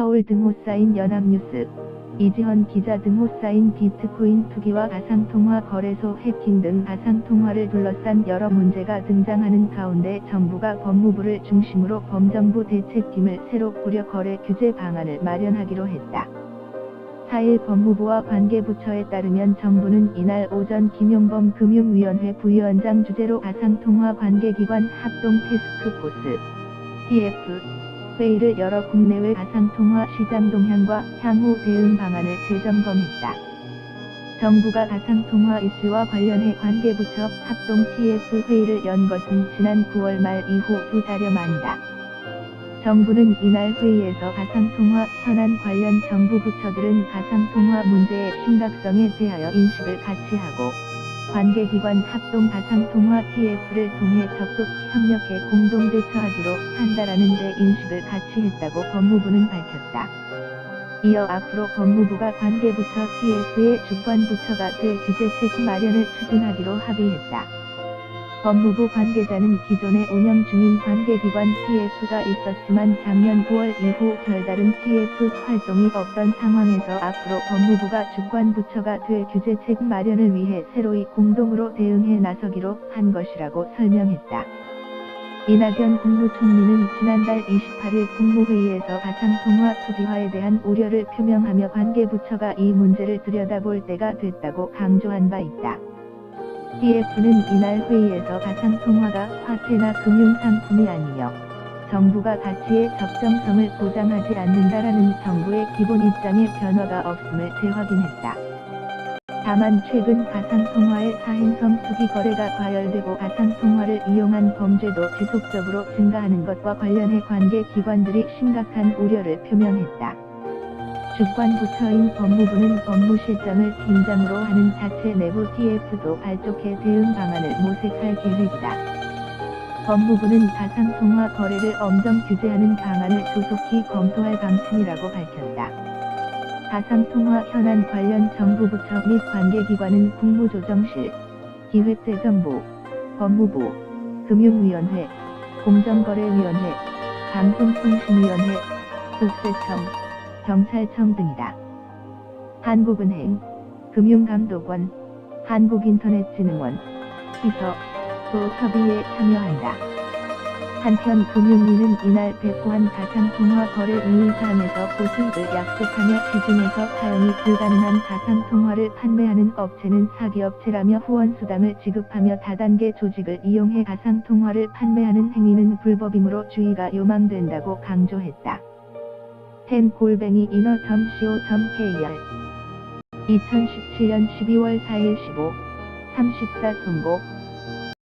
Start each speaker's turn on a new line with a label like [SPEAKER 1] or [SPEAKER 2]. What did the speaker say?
[SPEAKER 1] 서울 등호 쌓인 연합뉴스, 이지헌 기자 등호 쌓인 비트코인 투기와 가상통화 거래소 해킹 등 가상통화를 둘러싼 여러 문제가 등장하는 가운데 정부가 법무부를 중심으로 범정부 대책팀을 새로 꾸려 거래 규제 방안을 마련하기로 했다. 4일 법무부와 관계부처에 따르면 정부는 이날 오전 김용범 금융위원회 부위원장 주재로 가상통화 관계기관 합동 태스크포스 TF 회의를 열어 국내외 가상통화 시장 동향과 향후 대응 방안을 재점검했다. 정부가 가상통화 이슈와 관련해 관계부처 합동 TF 회의를 연 것은 지난 9월 말 이후 2달여 만이다. 정부는 이날 회의에서 가상통화 현안 관련 정부 부처들은 가상통화 문제의 심각성에 대하여 인식을 같이 하고 관계기관 합동 가상통화 TF를 통해 적극 협력해 공동 대처하기로 한다라는 데 인식을 같이 했다고 법무부는 밝혔다. 이어 앞으로 법무부가 관계부처 TF의 주권부처가 될 규제책 마련을 추진하기로 합의했다. 법무부 관계자는 기존에 운영 중인 관계기관 TF가 있었지만 작년 9월 이후 별다른 TF 활동이 없던 상황에서 앞으로 법무부가 주권부처가 될 규제책 마련을 위해 새로이 공동으로 대응해 나서기로 한 것이라고 설명했다. 이낙연 국무총리는 지난달 28일 국무회의에서 가상통화 투기화에 대한 우려를 표명하며 관계부처가 이 문제를 들여다볼 때가 됐다고 강조한 바 있다. TF는 이날 회의에서 가상통화가 화폐나 금융상품이 아니며 정부가 가치의 적정성을 보장하지 않는다라는 정부의 기본 입장에 변화가 없음을 재확인했다. 다만 최근 가상통화의 사행성 투기 거래가 과열되고 가상통화를 이용한 범죄도 지속적으로 증가하는 것과 관련해 관계기관들이 심각한 우려를 표명했다. 주권부처인 법무부는 법무실장을 팀장으로 하는 자체 내부 TF도 발족해 대응 방안을 모색할 계획이다. 법무부는 가상통화 거래를 엄정 규제하는 방안을 조속히 검토할 방침이라고 밝혔다. 가상통화 현안 관련 정부 부처 및 관계기관은 국무조정실, 기획재정부, 법무부, 금융위원회, 공정거래위원회, 방송통신위원회, 국세청, 경찰청 등이다. 한국은행, 금융감독원, 한국인터넷진흥원, 피서, 또 협의에 참여한다. 한편 금융위는 이날 배포한 가상통화 거래 의의사항에서 고수익을 약속하며 시중에서 사용이 불가능한 가상통화를 판매하는 업체는 사기업체라며 후원수당을 지급하며 다단계 조직을 이용해 가상통화를 판매하는 행위는 불법이므로 주의가 요망된다고 강조했다. ten@inno.co.kr 2017년 12월 4일 15, 34 송고